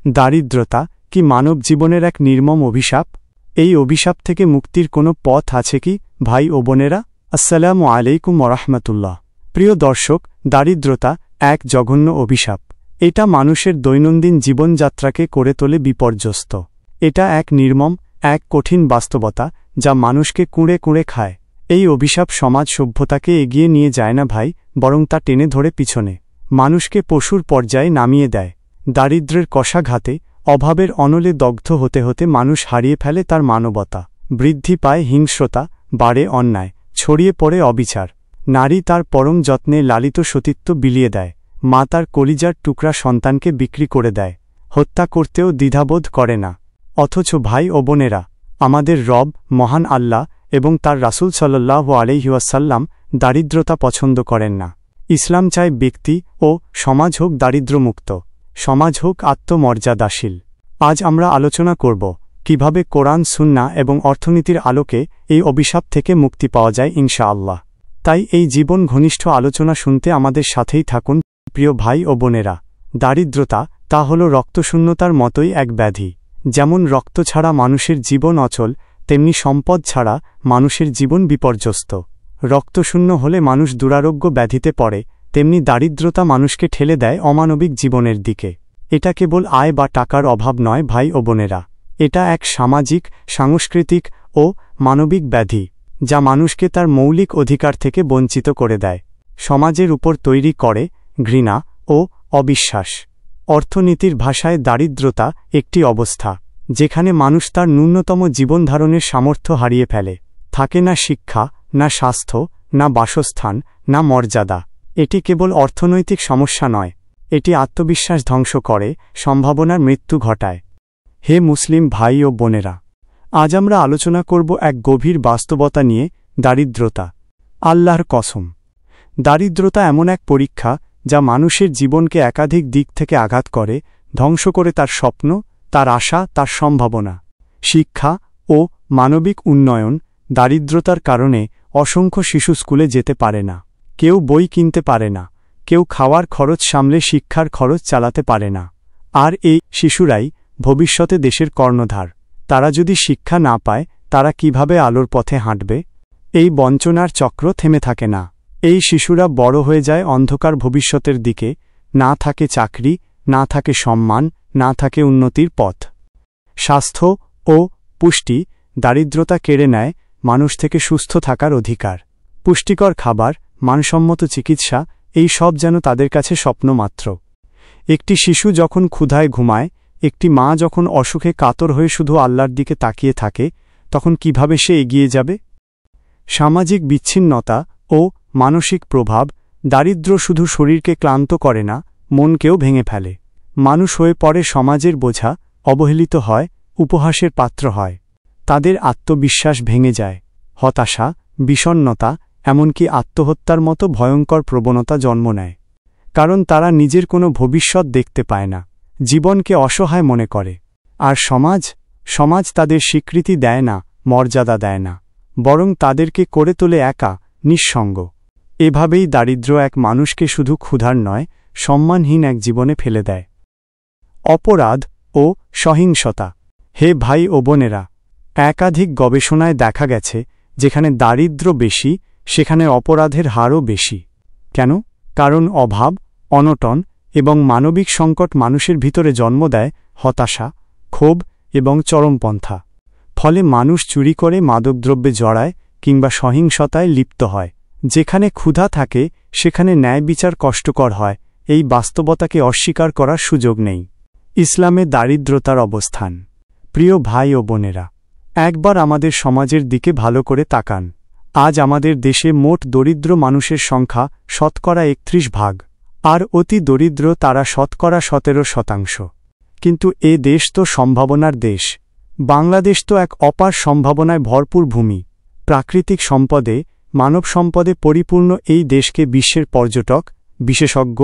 দারিদ্রতা কি মানব জীবনের এক নির্মম অভিশাপ? এই অভিশাপ থেকে মুক্তির কোনো পথ আছে কি ভাই ও বোনেরা? আসসালামু আলাইকুম ওয়ারাহমাতুল্লাহ। প্রিয় দর্শক, দারিদ্রতা এক জঘন্য অভিশাপ। এটা মানুষের দৈনন্দিন জীবনযাত্রাকে করে তোলে বিপর্যস্ত। এটা এক নির্মম, এক কঠিন বাস্তবতা যা মানুষকে কুঁড়ে কুঁড়ে খায়। এই অভিশাপ সমাজ সভ্যতাকে এগিয়ে নিয়ে যায় না ভাই, বরং তা টেনে ধরে পিছনে মানুষকে পশুর পর্যায়ে নামিয়ে দেয়। দারিদ্র্যের কষাঘাতে, অভাবের অনলে দগ্ধ হতে হতে মানুষ হারিয়ে ফেলে তার মানবতা। বৃদ্ধি পায় হিংস্রতা, বাড়ে অন্যায়, ছড়িয়ে পড়ে অবিচার। নারী তার পরম যত্নে লালিত সতীত্ব বিলিয়ে দেয়। মা তার কলিজার টুকরা সন্তানকে বিক্রি করে দেয়, হত্যা করতেও দ্বিধাবোধ করে না। অথচ ভাই ও বোনেরা, আমাদের রব মহান আল্লাহ এবং তার রাসূল সাল্লাল্লাহু আলাইহি ওয়াসাল্লাম দারিদ্রতা পছন্দ করেন না। ইসলাম চায় ব্যক্তি ও সমাজ হোক দারিদ্র্যমুক্ত, সমাজ হোক আত্মমর্যাদাশীল। আজ আমরা আলোচনা করব কিভাবে কোরআন, সুন্নাহ এবং অর্থনীতির আলোকে এই অভিশাপ থেকে মুক্তি পাওয়া যায় ইনশাআল্লাহ। তাই এই জীবন ঘনিষ্ঠ আলোচনা শুনতে আমাদের সাথেই থাকুন। প্রিয় ভাই ও বোনেরা, দারিদ্রতা তা হল রক্তশূন্যতার মতোই এক ব্যাধি। যেমন রক্ত ছাড়া মানুষের জীবন অচল, তেমনি সম্পদ ছাড়া মানুষের জীবন বিপর্যস্ত। রক্তশূন্য হলে মানুষ দুরারোগ্য ব্যাধিতে পড়ে, তেমনি দারিদ্রতা মানুষকে ঠেলে দেয় অমানবিক জীবনের দিকে। এটা কেবল আয় বা টাকার অভাব নয় ভাই ও বোনেরা, এটা এক সামাজিক, সাংস্কৃতিক ও মানবিক ব্যাধি যা মানুষকে তার মৌলিক অধিকার থেকে বঞ্চিত করে দেয়। সমাজের উপর তৈরি করে ঘৃণা ও অবিশ্বাস। অর্থনীতির ভাষায় দারিদ্রতা একটি অবস্থা যেখানে মানুষ তার ন্যূনতম জীবনধারণের সামর্থ্য হারিয়ে ফেলে। থাকে না শিক্ষা, না স্বাস্থ্য, না বাসস্থান, না মর্যাদা। এটি কেবল অর্থনৈতিক সমস্যা নয়, এটি আত্মবিশ্বাস ধ্বংস করে, সম্ভাবনার মৃত্যু ঘটায়। হে মুসলিম ভাই ও বোনেরা, আজ আমরা আলোচনা করব এক গভীর বাস্তবতা নিয়ে, দারিদ্রতা। আল্লাহর কসম, দারিদ্রতা এমন এক পরীক্ষা যা মানুষের জীবনকে একাধিক দিক থেকে আঘাত করে, ধ্বংস করে তার স্বপ্ন, তার আশা, তার সম্ভাবনা। শিক্ষা ও মানবিক উন্নয়ন। দারিদ্রতার কারণে অসংখ্য শিশু স্কুলে যেতে পারে না, কেউ বই কিনতে পারে না, কেউ খাওয়ার খরচ সামলে শিক্ষার খরচ চালাতে পারে না। আর এই শিশুরাই ভবিষ্যতে দেশের কর্ণধার। তারা যদি শিক্ষা না পায়, তারা কিভাবে আলোর পথে হাঁটবে? এই বঞ্চনার চক্র থেমে থাকে না। এই শিশুরা বড় হয়ে যায় অন্ধকার ভবিষ্যতের দিকে। না থাকে চাকরি, না থাকে সম্মান, না থাকে উন্নতির পথ। স্বাস্থ্য ও পুষ্টি। দারিদ্রতা কেড়ে নেয় মানুষ থেকে সুস্থ থাকার অধিকার। পুষ্টিকর খাবার, মানসম্মত চিকিৎসা, এই সব যেন তাদের কাছে স্বপ্ন মাত্র। একটি শিশু যখন ক্ষুধায় ঘুমায়, একটি মা যখন অসুখে কাতর হয়ে শুধু আল্লাহর দিকে তাকিয়ে থাকে, তখন কিভাবে সে এগিয়ে যাবে? সামাজিক বিচ্ছিন্নতা ও মানসিক প্রভাব। দারিদ্র্য শুধু শরীরকে ক্লান্ত করে না, মনকেও ভেঙে ফেলে। মানুষ হয়ে পড়ে সমাজের বোঝা, অবহেলিত হয়, উপহাসের পাত্র হয়। তাদের আত্মবিশ্বাস ভেঙে যায়। হতাশা, বিষণ্ণতা, এমনকি আত্মহত্যার মতো ভয়ঙ্কর প্রবণতা জন্ম নেয়। কারণ তারা নিজের কোনো ভবিষ্যৎ দেখতে পায় না, জীবনকে অসহায় মনে করে। আর সমাজ তাদের স্বীকৃতি দেয় না, মর্যাদা দেয় না, বরং তাদেরকে করে তোলে একা, নিঃসঙ্গ। এভাবেই দারিদ্র্য এক মানুষকে শুধু ক্ষুধার নয়, সম্মানহীন এক জীবনে ফেলে দেয়। অপরাধ ও সহিংসতা। হে ভাই ও বোনেরা, একাধিক গবেষণায় দেখা গেছে যেখানে দারিদ্র্য বেশি, সেখানে অপরাধের হারও বেশি। কেন? কারণ অভাব, অনটন এবং মানবিক সংকট মানুষের ভিতরে জন্ম দেয় হতাশা, ক্ষোভ এবং চরমপন্থা। ফলে মানুষ চুরি করে, মাদকদ্রব্যে জড়ায় কিংবা সহিংসতায় লিপ্ত হয়। যেখানে ক্ষুধা থাকে, সেখানে ন্যায় বিচার কষ্টকর হয়। এই বাস্তবতাকে অস্বীকার করার সুযোগ নেই। ইসলামে দারিদ্রতার অবস্থান। প্রিয় ভাই ও বোনেরা, একবার আমাদের সমাজের দিকে ভালো করে তাকান। আজ আমাদের দেশে মোট দরিদ্র মানুষের সংখ্যা শতকরা 31%, আর অতি দরিদ্র তারা শতকরা 17%। কিন্তু এ দেশ তো সম্ভাবনার দেশ। বাংলাদেশ তো এক অপার সম্ভাবনায় ভরপুর ভূমি। প্রাকৃতিক সম্পদে, মানব সম্পদে পরিপূর্ণ এই দেশকে বিশ্বের পর্যটক, বিশেষজ্ঞ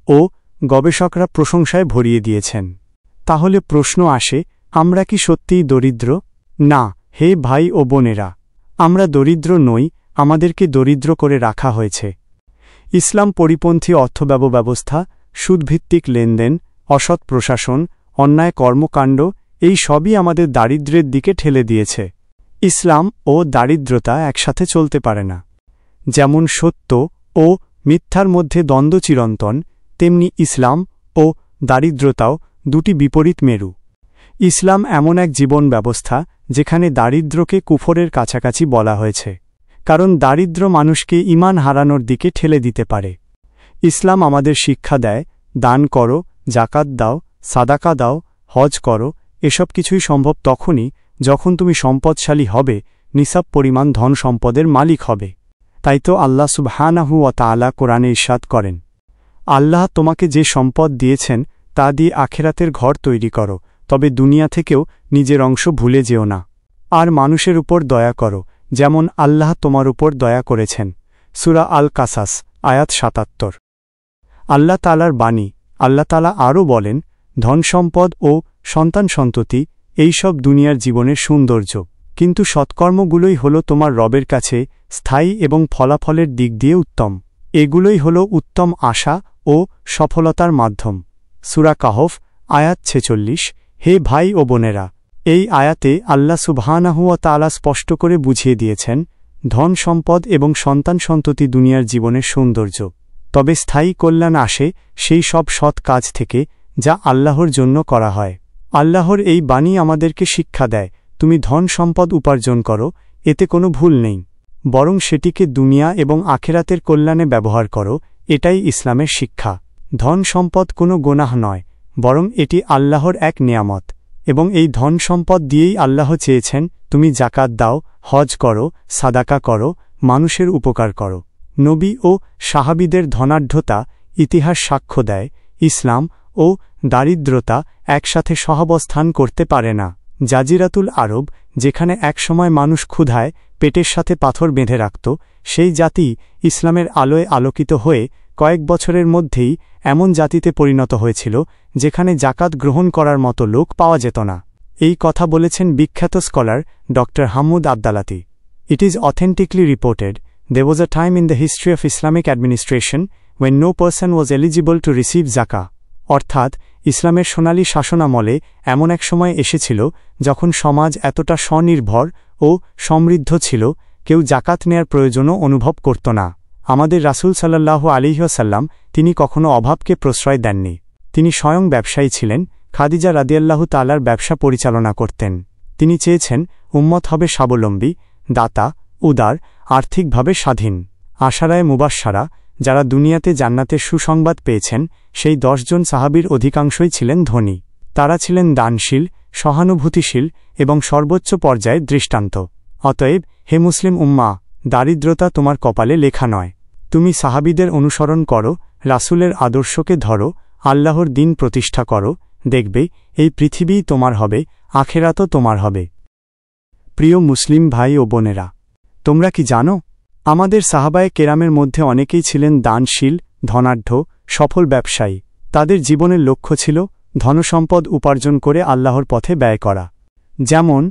ও গবেষকরা প্রশংসায় ভরিয়ে দিয়েছেন। তাহলে প্রশ্ন আসে, আমরা কি সত্যিই দরিদ্র? না, হে ভাই ও বোনেরা, আমরা দরিদ্র নই, আমাদেরকে দরিদ্র করে রাখা হয়েছে। ইসলাম পরিপন্থী অর্থব্যবস্থা, সুদভিত্তিক লেনদেন, অসৎ প্রশাসন অন্যায় কর্মকাণ্ড এই সবই আমাদের দারিদ্র্যের দিকে ঠেলে দিয়েছে। ইসলাম ও দারিদ্রতা একসাথে চলতে পারে না। যেমন সত্য ও মিথ্যার মধ্যে দ্বন্দ্ব চিরন্তন, তেমনি ইসলাম ও দারিদ্রতাও দুটি বিপরীত মেরু। ইসলাম এমন এক জীবন ব্যবস্থা যেখানে দারিদ্র্যকে কুফরের কাছাকাছি বলা হয়েছে, কারণ দারিদ্র্য মানুষকে ঈমান হারানোর দিকে ঠেলে দিতে পারে। ইসলাম আমাদের শিক্ষা দেয়, দান করো, জাকাত দাও, সাদাকা দাও, হজ করো। এসব কিছুই সম্ভব তখনই যখন তুমি সম্পদশালী হবে, নিসাব পরিমাণ ধন সম্পদের মালিক হবে। তাই তো আল্লাহ সুবহানাহু ওয়া তাআলা কোরআনে ইরশাদ করেন, আল্লাহ তোমাকে যে সম্পদ দিয়েছেন তা দিয়ে আখিরাতের ঘর তৈরি করো, তবে দুনিয়া থেকেও নিজের অংশ ভুলে যেও না। আর মানুষের উপর দয়া করো, যেমন আল্লাহ তোমার উপর দয়া করেছেন। সূরা আল কাসাস আয়াত ৭৭। আল্লাহ তাআলার বাণী। আল্লাহ তাআলা আরও বলেন, ধন সম্পদ ও সন্তান সন্ততি এই সব দুনিয়ার জীবনের সৌন্দর্য, কিন্তু সৎকর্মগুলোই হল তোমার রবের কাছে স্থায়ী এবং ফলাফলের দিক দিয়ে উত্তম। এগুলোই হল উত্তম আশা ও সফলতার মাধ্যম। সূরা কাহফ আয়াত ৪৬। হে ভাই ও বোনেরা, এই আয়াতে আল্লাহ সুবহানাহু ওয়া তাআলা স্পষ্ট করে বুঝিয়ে দিয়েছেন, ধন সম্পদ এবং সন্তান সন্ততি দুনিয়ার জীবনের সৌন্দর্য, তবে স্থায়ী কল্যাণ আসে সেই সব সৎ কাজ থেকে যা আল্লাহর জন্য করা হয়। আল্লাহর এই বাণী আমাদেরকে শিক্ষা দেয়, তুমি ধন সম্পদ উপার্জন করো, এতে কোনো ভুল নেই, বরং সেটিকে দুনিয়া এবং আখিরাতের কল্যাণে ব্যবহার করো। এটাই ইসলামের শিক্ষা। ধন সম্পদ কোনো গুনাহ নয়, বরং এটি আল্লাহর এক নেয়ামত, এবং এই ধন সম্পদ দিয়েই আল্লাহ চেয়েছেন তুমি জাকাত দাও, হজ করো, সাদাকা করো, মানুষের উপকার করো। নবী ও সাহাবীদের ধনাঢ্যতা ইতিহাস সাক্ষ্য দেয়, ইসলাম ও দারিদ্রতা একসাথে সহাবস্থান করতে পারে না। জাজিরাতুল আরব, যেখানে একসময় মানুষ ক্ষুধায় পেটের সাথে পাথর বেঁধে রাখত, সেই জাতি ইসলামের আলোয় আলোকিত হয়ে কয়েক বছরের মধ্যেই এমন জাতিতে পরিণত হয়েছিল যেখানে জাকাত গ্রহণ করার মতো লোক পাওয়া যেত না। এই কথা বলেছেন বিখ্যাত স্কলার ড. Hamoud আবদালাতি। It is authentically reported, there was a time in the history of Islamic administration when no person was eligible to receive zakah. অর্থাৎ ইসলামের সোনালী শাসনামলে এমন এক সময় এসেছিল যখন সমাজ এতটা স্বনির্ভর ও সমৃদ্ধ ছিল, কেউ জাকাত নেয়ার প্রয়োজনও অনুভব করত না। আমাদের রাসূল সাল্লাল্লাহু আলাইহি ওয়াসাল্লাম তিনি কখনো অভাবকে প্রশ্রয় দেননি। তিনি স্বয়ং ব্যবসায়ী ছিলেন, খাদিজা রাদিয়াল্লাহু তাআলার ব্যবসা পরিচালনা করতেন। তিনি চেয়েছেন উম্মত হবে স্বাবলম্বী, দাতা, উদার, আর্থিকভাবে স্বাধীন। আশারায়ে মুবাশশারা, যারা দুনিয়াতে জান্নাতের সুসংবাদ পেয়েছেন, সেই ১০ জন সাহাবীর অধিকাংশই ছিলেন ধনী। তারা ছিলেন দানশীল, সহানুভূতিশীল এবং সর্বোচ্চ পর্যায়ের দৃষ্টান্ত। অতএব হে মুসলিম উম্মা, দারিদ্রতা তোমার কপালে লেখা নয়। তুমি সাহাবীদের অনুসরণ করো, রাসূলের আদর্শকে ধরো, আল্লাহর দিন প্রতিষ্ঠা করো, দেখবে এই পৃথিবীই তোমার হবে, আখিরাতও তোমার হবে। প্রিয় মুসলিম ভাই ও বোনেরা, তোমরা কি জানো, আমাদের সাহাবায়ে কেরামের মধ্যে অনেকেই ছিলেন দানশীল, ধনাঢ্য, সফল ব্যবসায়ী। তাদের জীবনের লক্ষ্য ছিল ধনসম্পদ উপার্জন করে আল্লাহর পথে ব্যয় করা। যেমন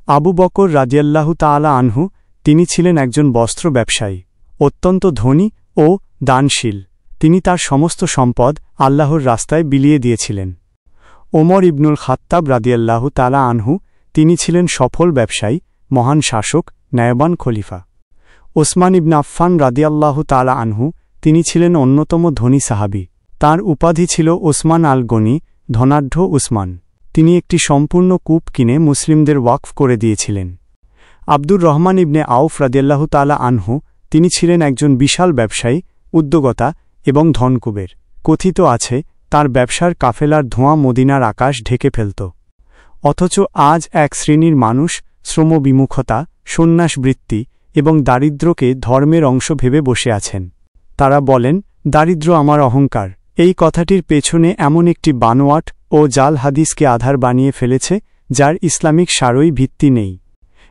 আবু বকর রাদিয়াল্লাহু তাআলা আনহু, তিনি ছিলেন একজন বস্ত্র ব্যবসায়ী, অত্যন্ত ধনী ও দানশীল। তিনি তার সমস্ত সম্পদ আল্লাহর রাস্তায় বিলিয়ে দিয়েছিলেন। ওমর ইবনুল খাত্তাব রাদিয়াল্লাহু তাআলা আনহু, তিনি ছিলেন সফল ব্যবসায়ী, মহান শাসক, ন্যায়বান খলিফা। ওসমান ইবনে আফফান রাদিয়াল্লাহু তাআলা আনহু, তিনি ছিলেন অন্যতম ধনী সাহাবী। তাঁর উপাধি ছিল ওসমান আল গনি, ধনাঢ্য উসমান। তিনি একটি সম্পূর্ণ কূপ কিনে মুসলিমদের ওয়াকফ করে দিয়েছিলেন। আব্দুর রহমান ইবনে আউফ রাদিয়াল্লাহু তাআলা আনহু, তিনি ছিলেন একজন বিশাল ব্যবসায়ী, উদ্যোগতা এবং ধনকুবের। কথিত আছে তার ব্যবসার কাফেলার ধোঁয়া মদিনার আকাশ ঢেকে ফেলত। অথচ আজ এক শ্রেণীর মানুষ শ্রমবিমুখতা, সন্ন্যাসবৃত্তি এবং দারিদ্র্যকে ধর্মের অংশ ভেবে বসে আছেন। তারা বলেন, দারিদ্র্য আমার অহংকার। এই কথাটির পেছনে এমন একটি বানোয়াট ও জাল হাদিসকে আধার বানিয়ে ফেলেছে যার ইসলামিক সারই ভিত্তি নেই।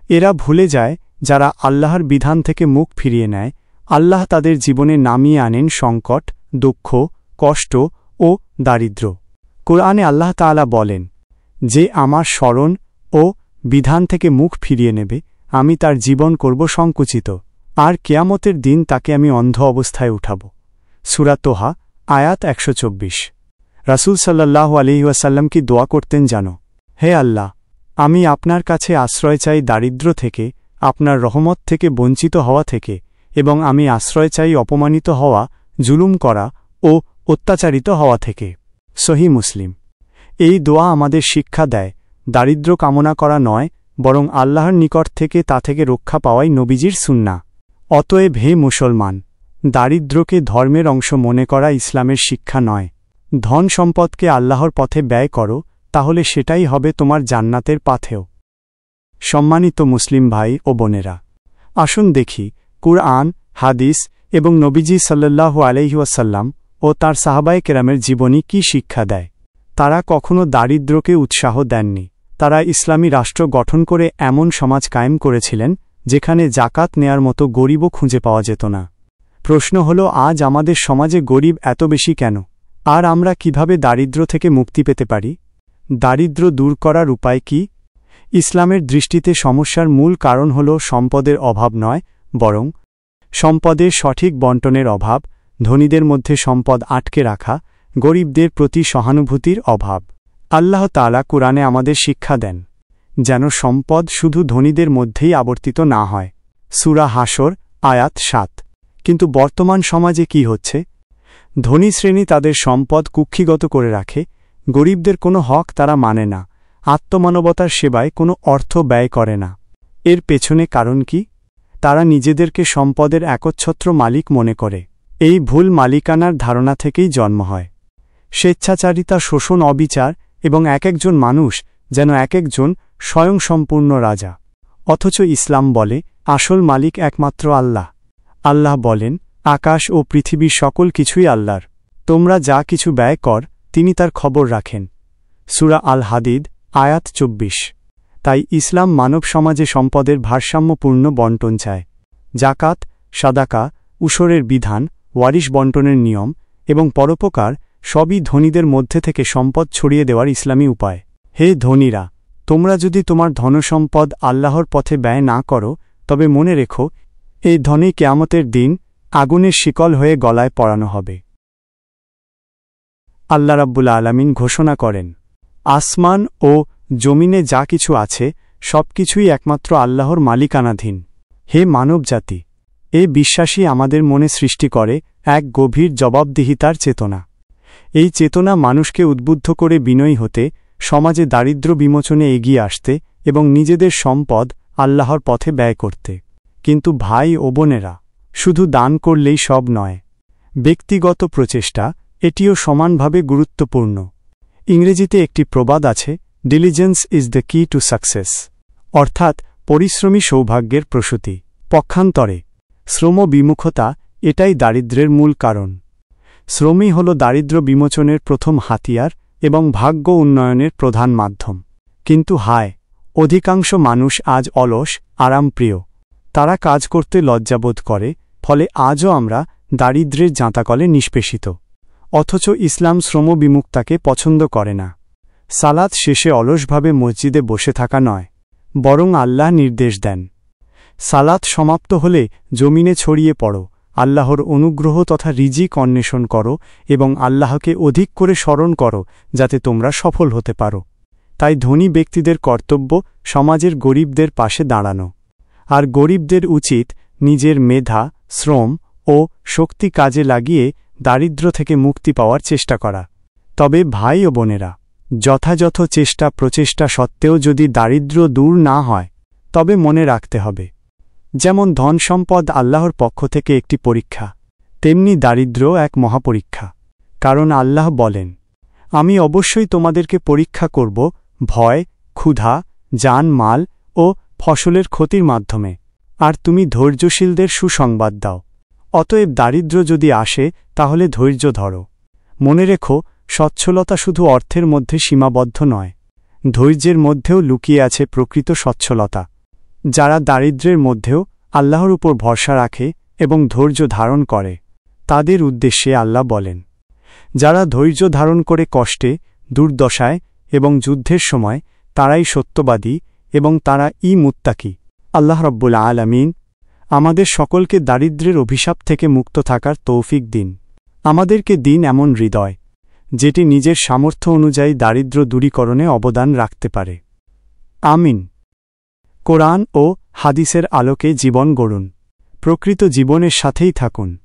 এরা ভুলে যায়, যারা আল্লাহর বিধান থেকে মুখ ফিরিয়ে নেয়, আল্লাহ তাদের জীবনে নামিয়ে আনেন সংকট, দুঃখ, কষ্ট ও দারিদ্র্য। কোরআনে আল্লাহ তাআলা বলেন, যে আমার স্মরণ ও বিধান থেকে মুখ ফিরিয়ে নেবে, আমি তার জীবন করব সংকুচিত, আর কিয়ামতের দিন তাকে আমি অন্ধ অবস্থায় উঠাব। সূরা তোহা আয়াত ১২৪। রাসূল সাল্লাল্লাহু আলাইহি ওয়াসাল্লাম কি দোয়া করতেন জানো? হে আল্লাহ, আমি আপনার কাছে আশ্রয় চাই দারিদ্র্য থেকে, আপনার রহমত থেকে বঞ্চিত হওয়া থেকে, এবং আমি আশ্রয় চাই অপমানিত হওয়া, জুলুম করা ও অত্যাচারিত হওয়া থেকে। সহিহ মুসলিম। এই দোয়া আমাদের শিক্ষা দেয় দারিদ্র্য কামনা করা নয়, বরং আল্লাহর নিকট থেকে তা থেকে রক্ষা পাওয়াই নবীজির সুন্নাহ। অতএব হে মুসলমান, দারিদ্র্যকে ধর্মের অংশ মনে করা ইসলামের শিক্ষা নয়। ধন সম্পদকে আল্লাহর পথে ব্যয় করো, তাহলে সেটাই হবে তোমার জান্নাতের পাথেয়। সম্মানিত মুসলিম ভাই ও বোনেরা, আসুন দেখি কুরআন, হাদিস এবং নবীজি সাল্লাল্লাহু আলাইহি ওয়াসাল্লাম ও তাঁর সাহাবায়ে কেরামের জীবনী কি শিক্ষা দেয়। তারা কখনো দারিদ্র্যকে উৎসাহ দেননি। তারা ইসলামী রাষ্ট্র গঠন করে এমন সমাজ কায়েম করেছিলেন যেখানে জাকাত নেয়ার মতো গরিবও খুঁজে পাওয়া যেত না। প্রশ্ন হল, আজ আমাদের সমাজে গরিব এত বেশি কেন? আর আমরা কিভাবে দারিদ্র্য থেকে মুক্তি পেতে পারি? দারিদ্র্য দূর করার উপায় কি? ইসলামের দৃষ্টিতে সমস্যার মূল কারণ হল সম্পদের অভাব নয়, বরং সম্পদের সঠিক বণ্টনের অভাব, ধনীদের মধ্যে সম্পদ আটকে রাখা, গরিবদের প্রতি সহানুভূতির অভাব। আল্লাহ তাআলা কুরআনে আমাদের শিক্ষা দেন যেন সম্পদ শুধু ধনীদের মধ্যেই আবর্তিত না হয়। সূরা হাশর আয়াত ৭। কিন্তু বর্তমান সমাজে কি হচ্ছে? ধনী শ্রেণী তাদের সম্পদ কুক্ষিগত করে রাখে, গরিবদের কোনো হক তারা মানে না, আত্মমানবতার সেবায় কোনো অর্থ ব্যয় করে না। এর পেছনে কারণ কি? তারা নিজেদেরকে সম্পদের একচ্ছত্র মালিক মনে করে। এই ভুল মালিকানার ধারণা থেকেই জন্ম হয় স্বেচ্ছাচারিতা, শোষণ, অবিচার এবং একজন মানুষ যেন একজন স্বয়ংসম্পূর্ণ রাজা। অথচ ইসলাম বলে আসল মালিক একমাত্র আল্লাহ। আল্লাহ বলেন, আকাশ ও পৃথিবীর সকল কিছুই আল্লাহর। তোমরা যা কিছু ব্যয় কর, তিনি তার খবর রাখেন। সূরা আল হাদিদ আয়াত ২৪। তাই ইসলাম মানব সমাজে সম্পদের ভারসাম্যপূর্ণ বণ্টন চায়। জাকাত, সাদাকা, উশরের বিধান, ওয়ারিশ বণ্টনের নিয়ম এবং পরোপকার সবই ধনীদের মধ্যে থেকে সম্পদ ছড়িয়ে দেওয়ার ইসলামী উপায়। হে ধনীরা, তোমরা যদি তোমার ধনসম্পদ আল্লাহর পথে ব্যয় না করো, তবে মনে রেখো, এই ধনেই কিয়ামতের দিন আগুনের শিকল হয়ে গলায় পরানো হবে। আল্লাহ রাব্বুল আলামিন ঘোষণা করেন, আসমান ও জমিনে যা কিছু আছে সবকিছুই একমাত্র আল্লাহর মালিকানাধীন। হে মানবজাতি, এ বিশ্বাসই আমাদের মনে সৃষ্টি করে এক গভীর জবাবদিহিতার চেতনা। এই চেতনা মানুষকে উদ্বুদ্ধ করে বিনয়ী হতে, সমাজে দারিদ্র্য বিমোচনে এগিয়ে আসতে এবং নিজেদের সম্পদ আল্লাহর পথে ব্যয় করতে। কিন্তু ভাই ও বোনেরা, শুধু দান করলেই সব নয়। ব্যক্তিগত প্রচেষ্টা এটিও সমানভাবে গুরুত্বপূর্ণ। ইংরেজিতে একটি প্রবাদ আছে, ডিলিজেন্স ইজ দ্য কি টু সাকসেস, অর্থাৎ পরিশ্রমী সৌভাগ্যের প্রসূতি। পক্ষান্তরে শ্রম বিমুখতা এটাই দারিদ্র্যের মূল কারণ। শ্রমই হল দারিদ্র্য বিমোচনের প্রথম হাতিয়ার এবং ভাগ্য উন্নয়নের প্রধান মাধ্যম। কিন্তু হায়, অধিকাংশ মানুষ আজ অলস, আরামপ্রিয়। তারা কাজ করতে লজ্জাবোধ করে, ফলে আজও আমরা দারিদ্র্যের জাঁতাকলে নিষ্পেষিত। অথচ ইসলাম শ্রমবিমুক্তাকে পছন্দ করে না। সালাত শেষে অলসভাবে মসজিদে বসে থাকা নয়, বরং আল্লাহ নির্দেশ দেন, সালাত সমাপ্ত হলে জমিনে ছড়িয়ে পড়ো, আল্লাহর অনুগ্রহ তথা রিজিক অন্বেষণ করো এবং আল্লাহকে অধিক করে স্মরণ করো, যাতে তোমরা সফল হতে পারো। তাই ধনী ব্যক্তিদের কর্তব্য সমাজের গরিবদের পাশে দাঁড়ানো, আর গরিবদের উচিত নিজের মেধা, শ্রম ও শক্তি কাজে লাগিয়ে দারিদ্র্য থেকে মুক্তি পাওয়ার চেষ্টা করা। তবে ভাই ও বোনেরা, যথাযথ প্রচেষ্টা সত্ত্বেও যদি দারিদ্র্য দূর না হয়, তবে মনে রাখতে হবে, যেমন ধন সম্পদ আল্লাহর পক্ষ থেকে একটি পরীক্ষা, তেমনি দারিদ্র্য এক মহাপরীক্ষা। কারণ আল্লাহ বলেন, আমি অবশ্যই তোমাদেরকে পরীক্ষা করব ভয়, ক্ষুধা, জান মাল ও ফসলের ক্ষতির মাধ্যমে, আর তুমি ধৈর্যশীলদের সুসংবাদ দাও। অতএব দারিদ্র্য যদি আসে, তাহলে ধৈর্য ধরো। মনে রেখো, সচ্ছলতা শুধু অর্থের মধ্যে সীমাবদ্ধ নয়, ধৈর্যের মধ্যেও লুকিয়ে আছে প্রকৃত সচ্ছলতা। যারা দারিদ্র্যের মধ্যেও আল্লাহর উপর ভরসা রাখে এবং ধৈর্য ধারণ করে, তাদের উদ্দেশ্যে আল্লাহ বলেন, যারা ধৈর্য ধারণ করে কষ্টে, দুর্দশায় এবং যুদ্ধের সময়, তারাই সত্যবাদী এবং তারা মুত্তাকি। আল্লাহ রাব্বুল আলামিন আমাদের সকলকে দারিদ্র্যের অভিশাপ থেকে মুক্ত থাকার তৌফিক দিন। আমাদেরকে দিন এমন হৃদয়, যেটি নিজের সামর্থ্য অনুযায়ী দারিদ্র্য দূরীকরণে অবদান রাখতে পারে। আমিন। কোরআন ও হাদিসের আলোকে জীবন গড়ুন। প্রকৃত জীবনের সাথেই থাকুন।